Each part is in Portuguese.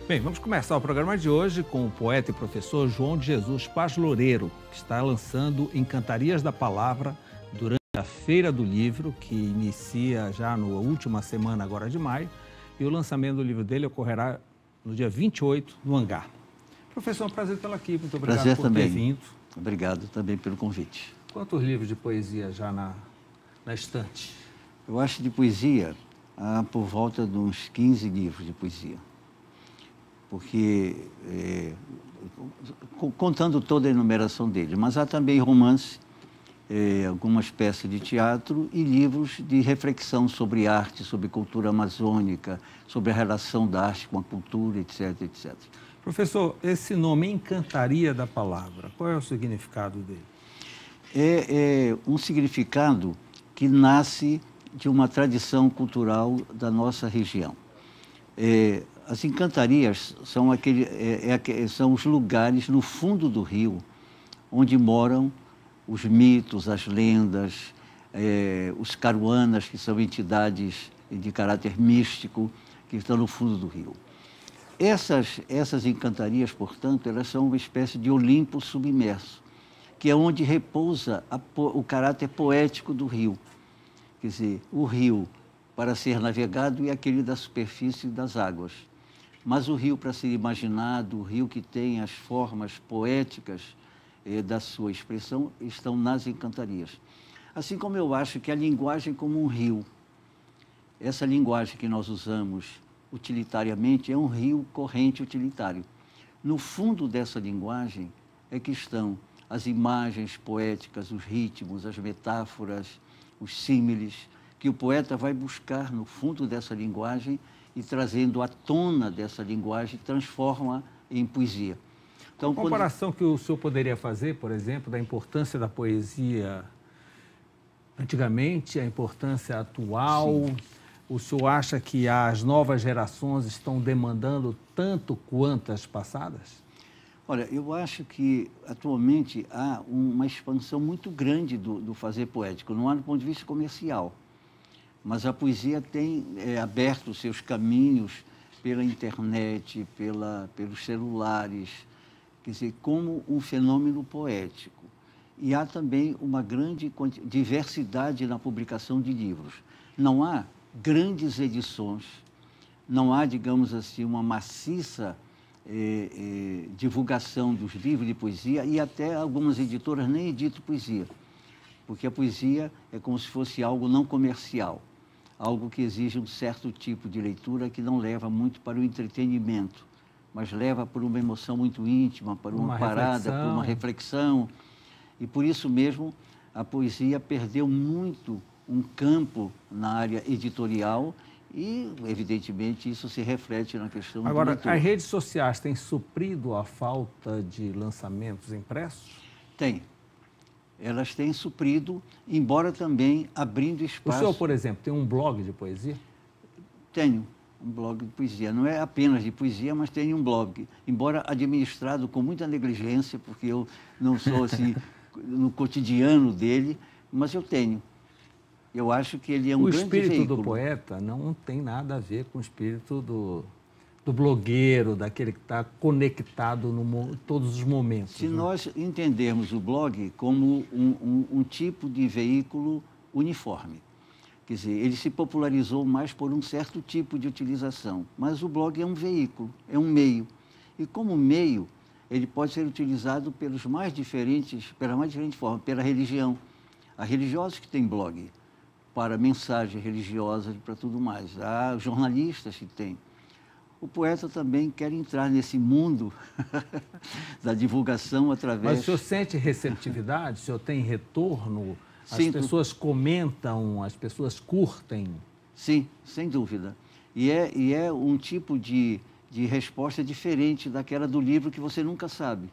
Bem, vamos começar o programa de hoje com o poeta e professor João de Jesus Paz Loureiro, que está lançando Encantarias da Palavra durante a Feira do Livro, que inicia já na última semana agora de maio, e o lançamento do livro dele ocorrerá no dia 28, no Hangar. Professor, é um prazer tê-lo aqui, muito obrigado Prazer por também. ter vindo. Obrigado também pelo convite. Quantos livros de poesia já na estante? Eu acho de poesia, há por volta de uns 15 livros de poesia. Porque, contando toda a enumeração dele, mas há também romance, algumas peças de teatro e livros de reflexão sobre arte, sobre cultura amazônica, sobre a relação da arte com a cultura, etc, etc. Professor, esse nome Encantaria da Palavra, qual é o significado dele? É um significado que nasce de uma tradição cultural da nossa região. As encantarias são, são os lugares no fundo do rio onde moram os mitos, as lendas, os caruanas, que são entidades de caráter místico, que estão no fundo do rio. Essas encantarias, portanto, elas são uma espécie de Olimpo submerso, que é onde repousa o caráter poético do rio. Quer dizer, o rio, para ser navegado, é aquele da superfície das águas. Mas o rio, para ser imaginado, o rio que tem as formas poéticas da sua expressão, estão nas encantarias. Assim como eu acho que a linguagem como um rio, essa linguagem que nós usamos utilitariamente, é um rio corrente utilitário. No fundo dessa linguagem é que estão as imagens poéticas, os ritmos, as metáforas, os símiles, que o poeta vai buscar no fundo dessa linguagem e, trazendo à tona dessa linguagem, transforma em poesia. Então, a comparação que o senhor poderia fazer, por exemplo, da importância da poesia antigamente, a importância atual, sim. O senhor acha que as novas gerações estão demandando tanto quanto as passadas? Olha, eu acho que atualmente há uma expansão muito grande do fazer poético, não há do ponto de vista comercial. Mas a poesia tem aberto seus caminhos pela internet, pelos celulares, quer dizer, como um fenômeno poético. E há também uma grande diversidade na publicação de livros. Não há grandes edições, não há, digamos assim, uma maciça divulgação dos livros de poesia, e até algumas editoras nem editam poesia, porque a poesia é como se fosse algo não comercial. Algo que exige um certo tipo de leitura que não leva muito para o entretenimento, mas leva para uma emoção muito íntima, para uma parada, para uma reflexão. E por isso mesmo a poesia perdeu muito um campo na área editorial e, evidentemente, isso se reflete na questão do leitor. Agora, as redes sociais têm suprido a falta de lançamentos impressos? Tem. Elas têm suprido, embora também abrindo espaço... O senhor, por exemplo, tem um blog de poesia? Tenho um blog de poesia. Não é apenas de poesia, mas tenho um blog. Embora administrado com muita negligência, porque eu não sou assim no cotidiano dele, mas eu tenho. Eu acho que ele é um grande veículo. O espírito do poeta não tem nada a ver com o espírito do blogueiro, daquele que está conectado em todos os momentos. Se nós entendermos o blog como um tipo de veículo uniforme, quer dizer, ele se popularizou mais por um certo tipo de utilização, mas o blog é um veículo, é um meio. E como meio, ele pode ser utilizado pelas mais diferentes formas, pela religião. Há religiosos que têm blog, para mensagens religiosas e para tudo mais. Há jornalistas que têm. O poeta também quer entrar nesse mundo da divulgação através... Mas o senhor sente receptividade? O senhor tem retorno? As Sinto. Pessoas comentam, as pessoas curtem? Sim, sem dúvida. E é um tipo de resposta diferente daquela do livro que você nunca sabe.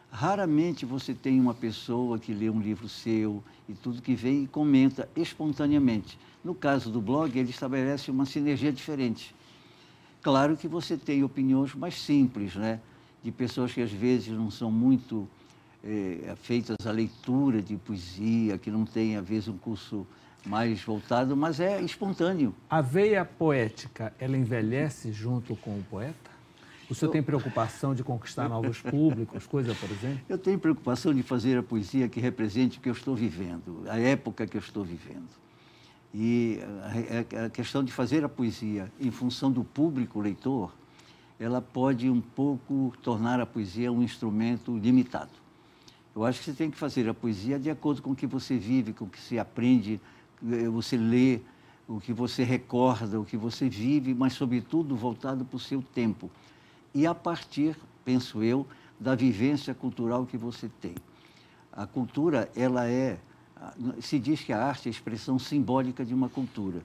Raramente você tem uma pessoa que lê um livro seu e tudo que vem e comenta espontaneamente. No caso do blog, ele estabelece uma sinergia diferente. Claro que você tem opiniões mais simples, né? De pessoas que às vezes não são muito feitas à leitura de poesia, que não têm, às vezes, um curso mais voltado, mas é espontâneo. A veia poética, ela envelhece junto com o poeta? O senhor tem preocupação de conquistar novos públicos, coisa, por exemplo? Eu tenho preocupação de fazer a poesia que represente o que eu estou vivendo, a época que eu estou vivendo. E a questão de fazer a poesia em função do público leitor, ela pode um pouco tornar a poesia um instrumento limitado. Eu acho que você tem que fazer a poesia de acordo com o que você vive, com o que você aprende, você lê, o que você recorda, o que você vive, mas, sobretudo, voltado para o seu tempo. E a partir, penso eu, da vivência cultural que você tem. A cultura, ela se diz que a arte é a expressão simbólica de uma cultura.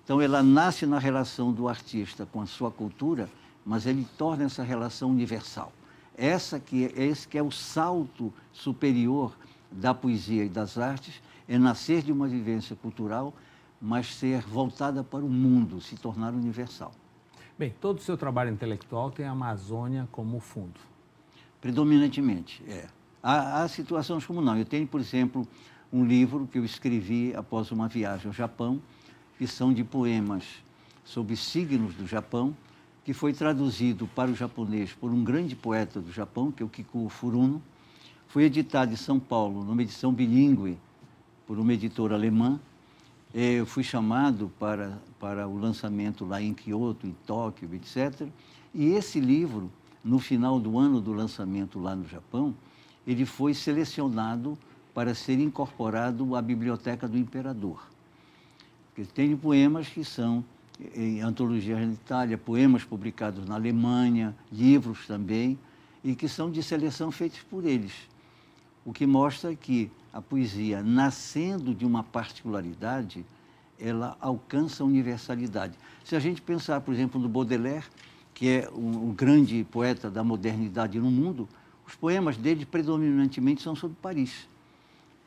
Então, ela nasce na relação do artista com a sua cultura, mas ele torna essa relação universal. Esse que é o salto superior da poesia e das artes, é nascer de uma vivência cultural, mas ser voltada para o mundo, se tornar universal. Bem, todo o seu trabalho intelectual tem a Amazônia como fundo. Predominantemente, é. Há situações como não. Eu tenho, por exemplo, um livro que eu escrevi após uma viagem ao Japão, que são de poemas sobre signos do Japão, que foi traduzido para o japonês por um grande poeta do Japão, que é o Kikuo Furuno. Foi editado em São Paulo, numa edição bilíngue, por uma editora alemã. Eu fui chamado para o lançamento lá em Kyoto, em Tóquio, etc. E esse livro, no final do ano do lançamento lá no Japão, ele foi selecionado para ser incorporado à Biblioteca do Imperador. Porque tem poemas que são em antologias na Itália, poemas publicados na Alemanha, livros também, e que são de seleção feitos por eles. O que mostra que a poesia, nascendo de uma particularidade, ela alcança a universalidade. Se a gente pensar, por exemplo, no Baudelaire, que é um grande poeta da modernidade no mundo, os poemas dele predominantemente são sobre Paris.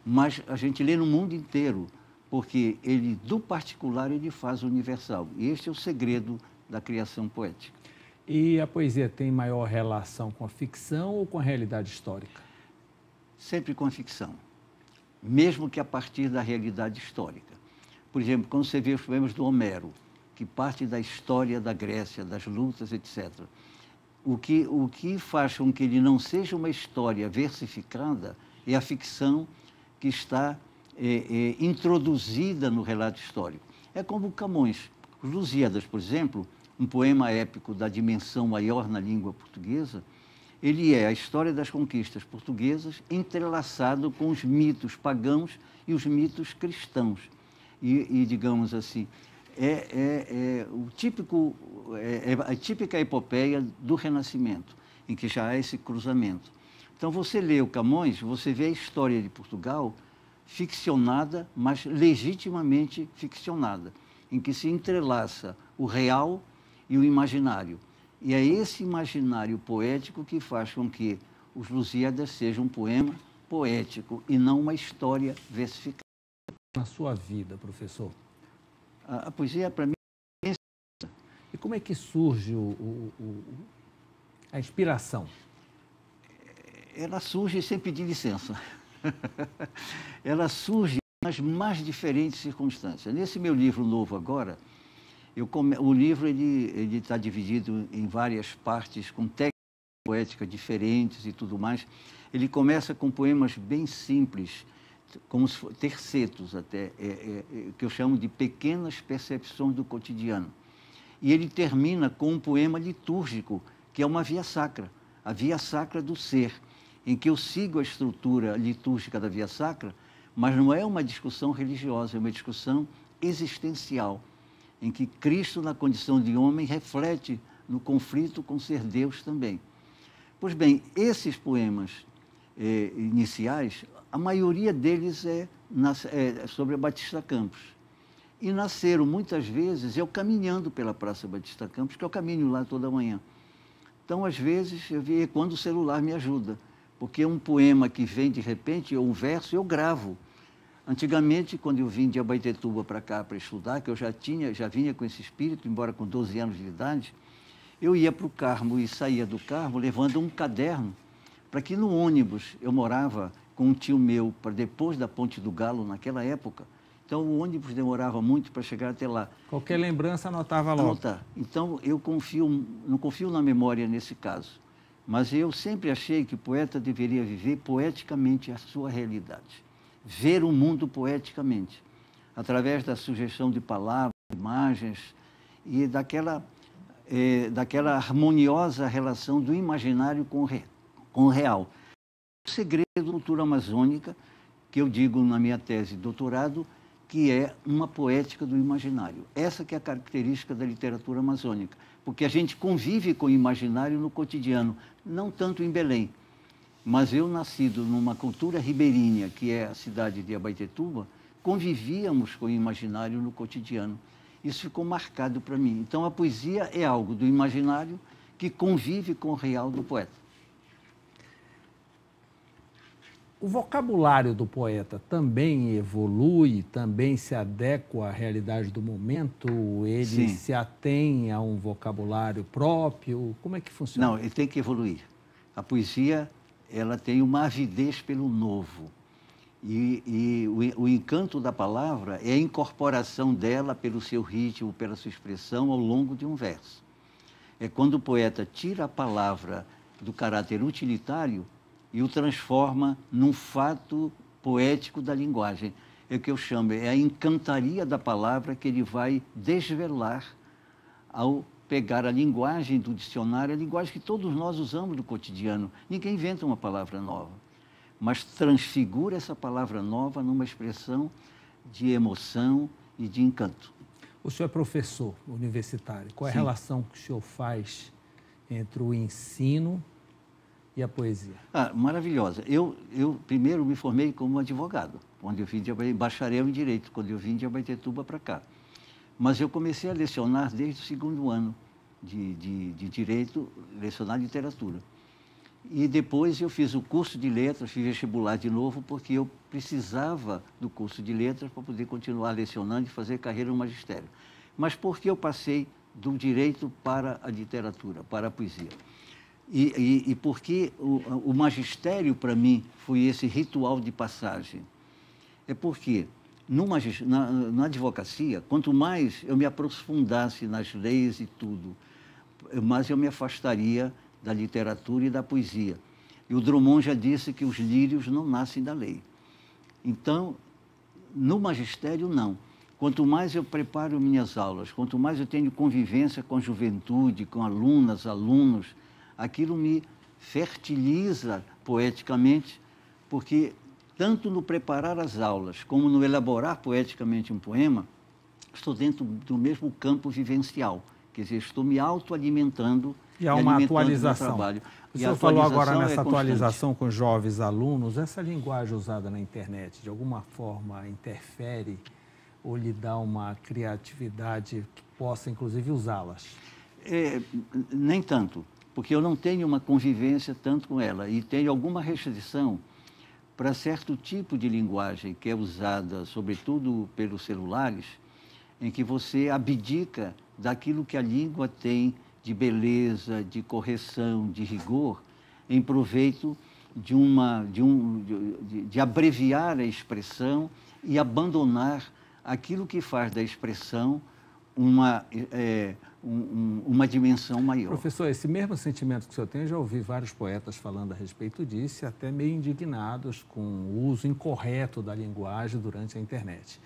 Mas a gente lê no mundo inteiro, porque ele, do particular, ele faz o universal. E este é o segredo da criação poética. E a poesia tem maior relação com a ficção ou com a realidade histórica? Sempre com a ficção, mesmo que a partir da realidade histórica. Por exemplo, quando você vê os poemas do Homero, que parte da história da Grécia, das lutas, etc., o que faz com que ele não seja uma história versificada é a ficção que está introduzida no relato histórico. É como Camões. Os Lusíadas, por exemplo, um poema épico da dimensão maior na língua portuguesa, ele é a história das conquistas portuguesas entrelaçado com os mitos pagãos e os mitos cristãos. E digamos assim, a típica epopeia do Renascimento, em que já há esse cruzamento. Então, você lê o Camões, você vê a história de Portugal ficcionada, mas legitimamente ficcionada, em que se entrelaça o real e o imaginário. E é esse imaginário poético que faz com que os Lusíadas sejam um poema poético e não uma história versificada. Na sua vida, professor? A poesia, para mim, é... E como é que surge a inspiração? Ela surge sem pedir licença. Ela surge nas mais diferentes circunstâncias. Nesse meu livro novo agora, o livro ele está dividido em várias partes, com técnicas poéticas diferentes e tudo mais. Ele começa com poemas bem simples, como tercetos até, que eu chamo de pequenas percepções do cotidiano. E ele termina com um poema litúrgico, que é uma via sacra, a via sacra do ser, em que eu sigo a estrutura litúrgica da via sacra, mas não é uma discussão religiosa, é uma discussão existencial, em que Cristo, na condição de homem, reflete no conflito com ser Deus também. Pois bem, esses poemas iniciais, a maioria deles é sobre a Batista Campos. E nasceram, muitas vezes, eu caminhando pela Praça Batista Campos, que eu caminho lá toda manhã. Então, às vezes, eu vi quando o celular me ajuda, porque um poema que vem de repente, ou um verso, eu gravo. Antigamente, quando eu vim de Abaetetuba para cá para estudar, que eu já vinha com esse espírito, embora com 12 anos de idade, eu ia para o Carmo e saía do Carmo levando um caderno, para que no ônibus, eu morava com um tio meu, para depois da Ponte do Galo, naquela época, Então, o ônibus demorava muito para chegar até lá. Qualquer lembrança anotava logo. Anotar. Então, eu não confio na memória nesse caso. Mas eu sempre achei que o poeta deveria viver poeticamente a sua realidade. Ver o mundo poeticamente, através da sugestão de palavras, imagens e daquela harmoniosa relação do imaginário com o real. O segredo da cultura amazônica, que eu digo na minha tese de doutorado, que é uma poética do imaginário. Essa que é a característica da literatura amazônica, porque a gente convive com o imaginário no cotidiano, não tanto em Belém. Mas eu, nascido numa cultura ribeirinha, que é a cidade de Abaetetuba, convivíamos com o imaginário no cotidiano. Isso ficou marcado para mim. Então, a poesia é algo do imaginário que convive com o real do poeta. O vocabulário do poeta também evolui, também se adequa à realidade do momento? Ele Sim. se atém a um vocabulário próprio? Como é que funciona? Não, ele tem que evoluir. A poesia, ela tem uma avidez pelo novo. E o encanto da palavra é a incorporação dela pelo seu ritmo, pela sua expressão ao longo de um verso. É quando o poeta tira a palavra do caráter utilitário e o transforma num fato poético da linguagem. É o que eu chamo, é a encantaria da palavra que ele vai desvelar ao pegar a linguagem do dicionário, a linguagem que todos nós usamos no cotidiano. Ninguém inventa uma palavra nova, mas transfigura essa palavra nova numa expressão de emoção e de encanto. O senhor é professor universitário. Qual é a relação que o senhor faz entre o ensino e a poesia? Maravilhosa. Eu primeiro me formei como advogado, quando eu vim de bacharel em Direito, quando eu vim de Abaetetuba para cá. Mas eu comecei a lecionar desde o segundo ano de Direito, lecionar literatura. E depois eu fiz o curso de letras, fiz vestibular de novo, porque eu precisava do curso de letras para poder continuar lecionando e fazer carreira no magistério. Mas porque eu passei do direito para a literatura, para a poesia. E porque o magistério, para mim, foi esse ritual de passagem. É porque, na advocacia, quanto mais eu me aprofundasse nas leis e tudo, mais eu me afastaria da literatura e da poesia. E o Drummond já disse que os lírios não nascem da lei. Então, no magistério, não. Quanto mais eu preparo minhas aulas, quanto mais eu tenho convivência com a juventude, com alunas, alunos, aquilo me fertiliza poeticamente, porque tanto no preparar as aulas como no elaborar poeticamente um poema, estou dentro do mesmo campo vivencial. Quer dizer, estou me autoalimentando e há uma atualização. Trabalho. O senhor falou agora nessa atualização com os jovens alunos, essa linguagem usada na internet, de alguma forma interfere ou lhe dá uma criatividade que possa, inclusive, usá-las? Nem tanto, porque eu não tenho uma convivência tanto com ela e tenho alguma restrição para certo tipo de linguagem que é usada, sobretudo pelos celulares, em que você abdica daquilo que a língua tem de beleza, de correção, de rigor, em proveito de abreviar a expressão e abandonar aquilo que faz da expressão uma dimensão maior. Professor, esse mesmo sentimento que o senhor tem, eu já ouvi vários poetas falando a respeito disso, e até meio indignados com o uso incorreto da linguagem durante a internet.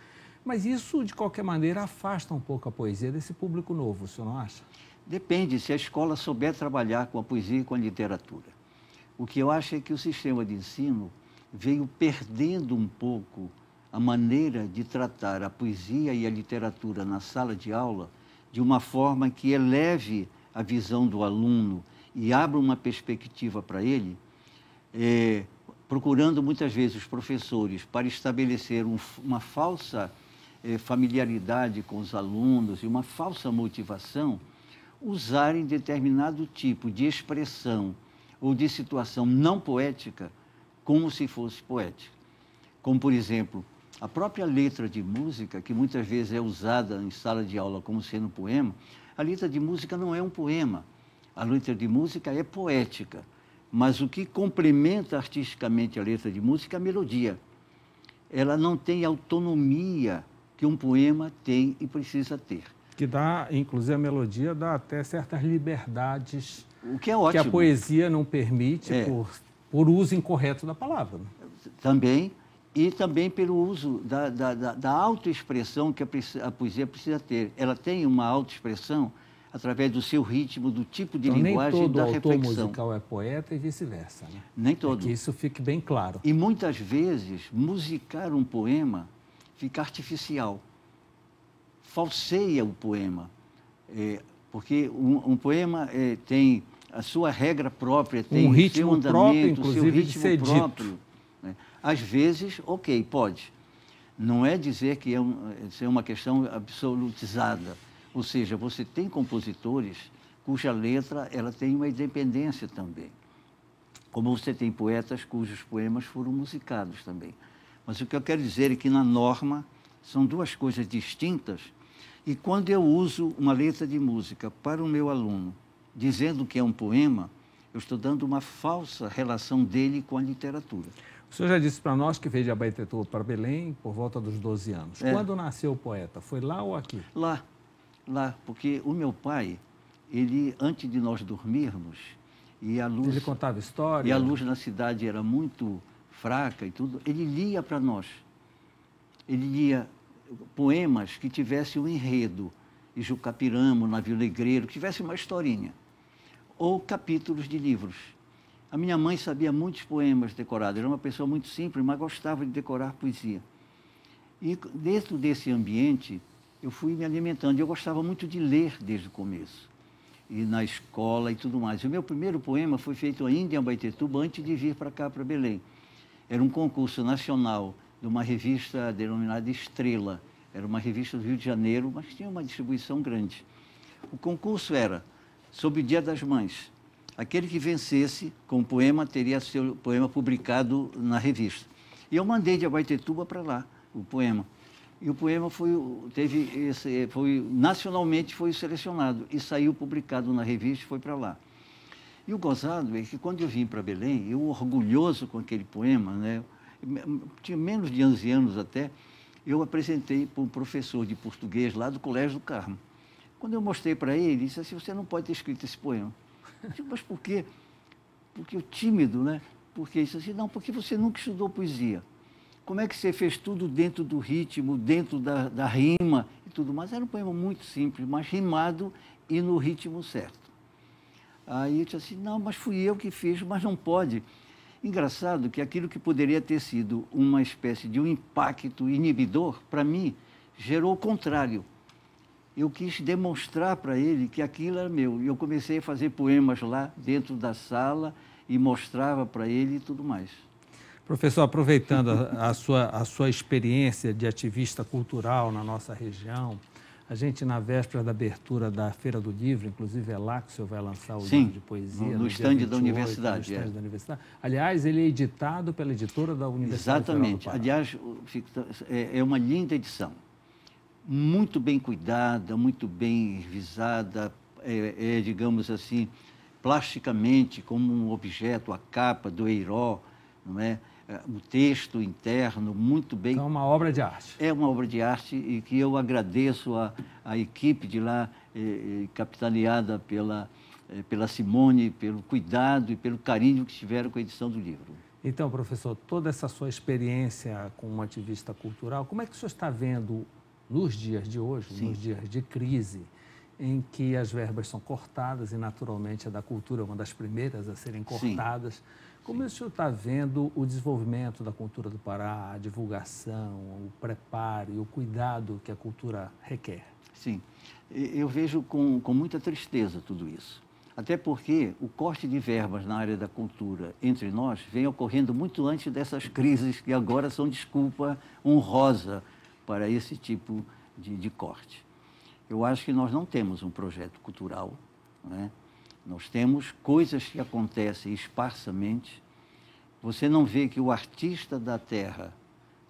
Mas isso, de qualquer maneira, afasta um pouco a poesia desse público novo, o senhor não acha? Depende, se a escola souber trabalhar com a poesia e com a literatura. O que eu acho é que o sistema de ensino veio perdendo um pouco a maneira de tratar a poesia e a literatura na sala de aula de uma forma que eleve a visão do aluno e abra uma perspectiva para ele, procurando muitas vezes os professores para estabelecer uma falsa familiaridade com os alunos e uma falsa motivação, usarem determinado tipo de expressão ou de situação não poética como se fosse poética. Como, por exemplo, a própria letra de música, que muitas vezes é usada em sala de aula como sendo um poema, a letra de música não é um poema. A letra de música é poética, mas o que complementa artisticamente a letra de música é a melodia. Ela não tem autonomia que um poema tem e precisa ter. Que dá, inclusive a melodia dá até certas liberdades o que é ótimo. Que a poesia não permite por uso incorreto da palavra. Também, e também pelo uso da autoexpressão que a poesia precisa ter. Ela tem uma autoexpressão através do seu ritmo, do tipo de linguagem e da reflexão. Nem todo autor musical é poeta e vice-versa, né? Nem todo. É que isso fique bem claro. E muitas vezes, musicar um poema fica artificial. Falseia o poema. Porque um poema tem a sua regra própria, tem um ritmo o seu andamento, próprio, inclusive, o seu ritmo de ser próprio. Dito. Né? Às vezes, ok, pode. Não é dizer que é uma questão absolutizada. Ou seja, você tem compositores cuja letra ela tem uma independência também. Como você tem poetas cujos poemas foram musicados também. Mas o que eu quero dizer é que, na norma, são duas coisas distintas. E quando eu uso uma letra de música para o meu aluno, dizendo que é um poema, eu estou dando uma falsa relação dele com a literatura. O senhor já disse para nós que veio de Abaetetuba para Belém por volta dos 12 anos. Quando nasceu o poeta? Foi lá ou aqui? Lá, porque o meu pai, ele, antes de nós dormirmos, e a luz... Ele contava história? E a luz na cidade era muito fraca e tudo, ele lia para nós. Ele lia poemas que tivessem um enredo, Ijucapirama, Navio Negreiro, que tivesse uma historinha, ou capítulos de livros. A minha mãe sabia muitos poemas decorados, era uma pessoa muito simples, mas gostava de decorar poesia. E dentro desse ambiente, eu fui me alimentando. Eu gostava muito de ler desde o começo, e na escola e tudo mais. O meu primeiro poema foi feito ainda em Abaetetuba, antes de vir para cá, para Belém. Era um concurso nacional de uma revista denominada Estrela. Era uma revista do Rio de Janeiro, mas tinha uma distribuição grande. O concurso era sobre o Dia das Mães. Aquele que vencesse com o poema teria seu poema publicado na revista. E eu mandei de Abaetetuba para lá, o poema. E o poema nacionalmente foi selecionado e saiu publicado na revista e foi para lá. E o gozado é que quando eu vim para Belém, eu orgulhoso com aquele poema, né, tinha menos de 11 anos até, eu apresentei para um professor de português lá do Colégio do Carmo. Quando eu mostrei para ele, ele disse assim, você não pode ter escrito esse poema. Eu disse, mas por quê? Porque o tímido, né? Porque ele disse assim, não, porque você nunca estudou poesia. Como é que você fez tudo dentro do ritmo, dentro da rima e tudo mais? Era um poema muito simples, mas rimado e no ritmo certo. Aí eu disse assim, não, mas fui eu que fiz, mas não pode. Engraçado que aquilo que poderia ter sido uma espécie de um impacto inibidor, para mim, gerou o contrário. Eu quis demonstrar para ele que aquilo era meu. E eu comecei a fazer poemas lá dentro da sala e mostrava para ele e tudo mais. Professor, aproveitando a sua experiência de ativista cultural na nossa região, a gente, na véspera da abertura da Feira do Livro, inclusive é lá que o senhor vai lançar o livro de poesia. No estande da universidade. No estande da universidade. Aliás, ele é editado pela editora da Universidade Federal do Pará. Aliás, é uma linda edição. Muito bem cuidada, muito bem revisada, digamos assim, plasticamente, como um objeto, a capa do Eiró, não é? O texto interno, muito bem... Então, é uma obra de arte. É uma obra de arte e que eu agradeço à equipe de lá, capitaneada pela Simone, pelo cuidado e pelo carinho que tiveram com a edição do livro. Então, professor, toda essa sua experiência como ativista cultural, como é que o senhor está vendo nos dias de hoje, nos dias de crise, em que as verbas são cortadas e, naturalmente, a da cultura é uma das primeiras a serem cortadas? Como o senhor está vendo o desenvolvimento da cultura do Pará, a divulgação, o preparo e o cuidado que a cultura requer? Sim, eu vejo com muita tristeza tudo isso. Até porque o corte de verbas na área da cultura entre nós vem ocorrendo muito antes dessas crises que agora são desculpa honrosa para esse tipo de corte. Eu acho que nós não temos um projeto cultural, né? Nós temos coisas que acontecem esparsamente. Você não vê que o artista da terra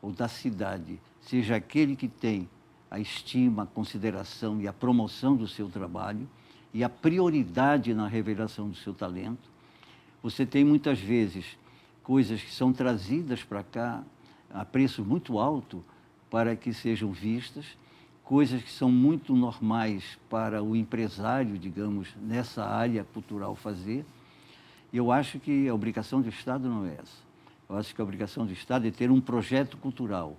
ou da cidade seja aquele que tem a estima, a consideração e a promoção do seu trabalho e a prioridade na revelação do seu talento. Você tem muitas vezes coisas que são trazidas para cá a preço muito alto para que sejam vistas, coisas que são muito normais para o empresário, digamos, nessa área cultural fazer. Eu acho que a obrigação do Estado não é essa. Eu acho que a obrigação do Estado é ter um projeto cultural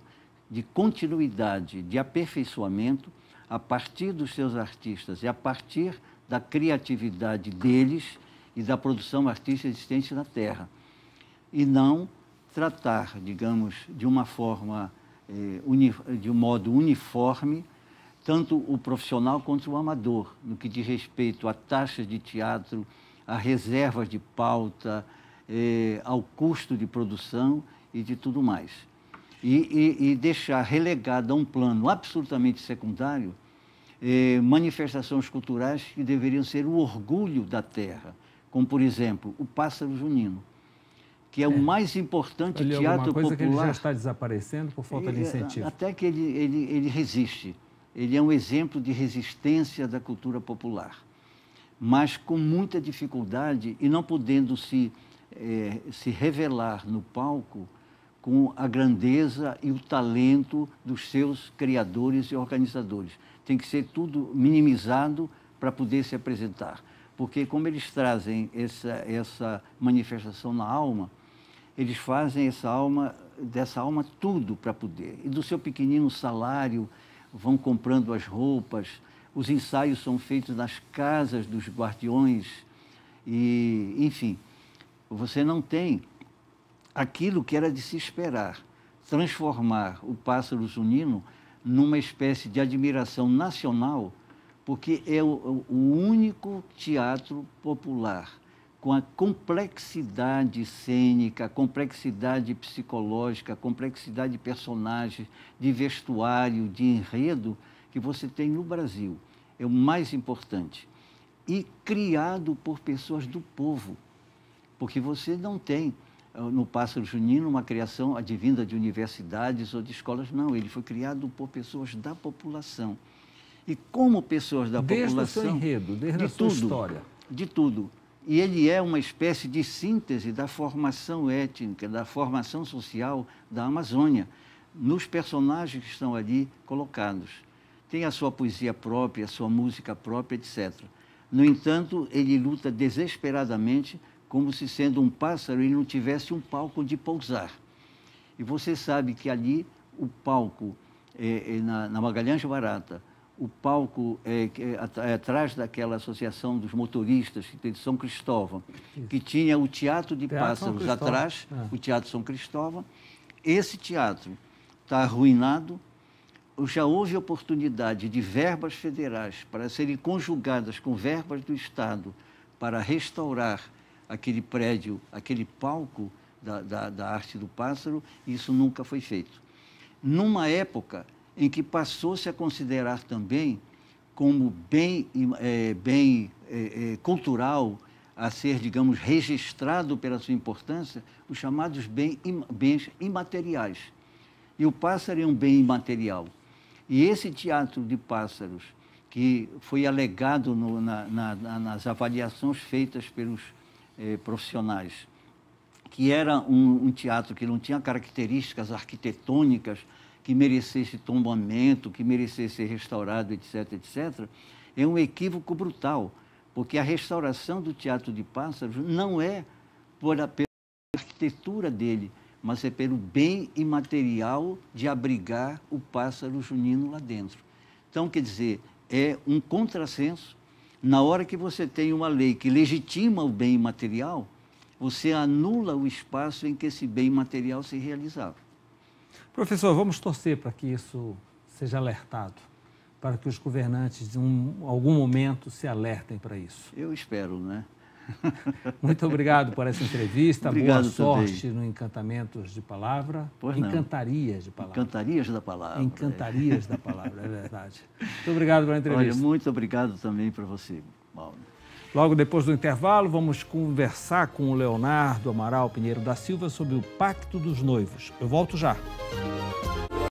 de continuidade, de aperfeiçoamento, a partir dos seus artistas e a partir da criatividade deles e da produção artística existente na terra. E não tratar, digamos, de uma forma, de um modo uniforme, tanto o profissional quanto o amador, no que diz respeito a taxas de teatro, a reservas de pauta, ao custo de produção e de tudo mais. E deixar relegado a um plano absolutamente secundário manifestações culturais que deveriam ser o orgulho da terra, como, por exemplo, o Pássaro Junino, que é o mais importante teatro popular. Que ele já está desaparecendo por falta de incentivo. Até que ele resiste. Ele é um exemplo de resistência da cultura popular, mas com muita dificuldade e não podendo se revelar no palco com a grandeza e o talento dos seus criadores e organizadores. Tem que ser tudo minimizado para poder se apresentar. Porque como eles trazem essa manifestação na alma, eles fazem dessa alma tudo para poder. E do seu pequenino salário, vão comprando as roupas, os ensaios são feitos nas casas dos guardiões, e, enfim, você não tem aquilo que era de se esperar, transformar o Pássaro Junino numa espécie de admiração nacional, porque é o único teatro popular com a complexidade cênica, complexidade psicológica, complexidade de personagens, de vestuário, de enredo, que você tem no Brasil. É o mais importante. E criado por pessoas do povo, porque você não tem no Pássaro Junino uma criação advinda de universidades ou de escolas, não. Ele foi criado por pessoas da população. E como pessoas da população... Desde o seu enredo, desde a sua história. De tudo. E ele é uma espécie de síntese da formação étnica, da formação social da Amazônia, nos personagens que estão ali colocados. Tem a sua poesia própria, a sua música própria, etc. No entanto, ele luta desesperadamente, como se sendo um pássaro, ele não tivesse um palco de pousar. E você sabe que ali o palco, na Magalhães Barata, o palco atrás daquela associação dos motoristas de São Cristóvão, que tinha o Teatro de Pássaros atrás, o Teatro São Cristóvão. Esse teatro está arruinado. Já houve oportunidade de verbas federais para serem conjugadas com verbas do Estado para restaurar aquele prédio, aquele palco da arte do pássaro, e isso nunca foi feito. Numa época em que passou-se a considerar também como bem cultural, a ser, digamos, registrado pela sua importância, os chamados bens imateriais. E o pássaro é um bem imaterial. E esse teatro de pássaros, que foi alegado nas avaliações feitas pelos profissionais, que era um teatro que não tinha características arquitetônicas que merecesse tombamento, que merecesse ser restaurado, etc., etc., é um equívoco brutal, porque a restauração do Teatro de Pássaros não é pela arquitetura dele, mas é pelo bem imaterial de abrigar o Pássaro Junino lá dentro. Então, quer dizer, é um contrassenso. Na hora que você tem uma lei que legitima o bem imaterial, você anula o espaço em que esse bem material se realizava. Professor, vamos torcer para que isso seja alertado, para que os governantes, em algum momento, se alertem para isso. Eu espero, né? Muito obrigado por essa entrevista. Obrigado. Boa sorte também no Encantamentos de Palavra. Pois Encantarias de Palavra. Encantarias da Palavra. Encantarias da Palavra, é verdade. Muito obrigado pela entrevista. Olha, muito obrigado também para você, Paulo. Logo depois do intervalo, vamos conversar com o Leonardo Amaral Pinheiro da Silva sobre o Pacto dos Noivos. Eu volto já.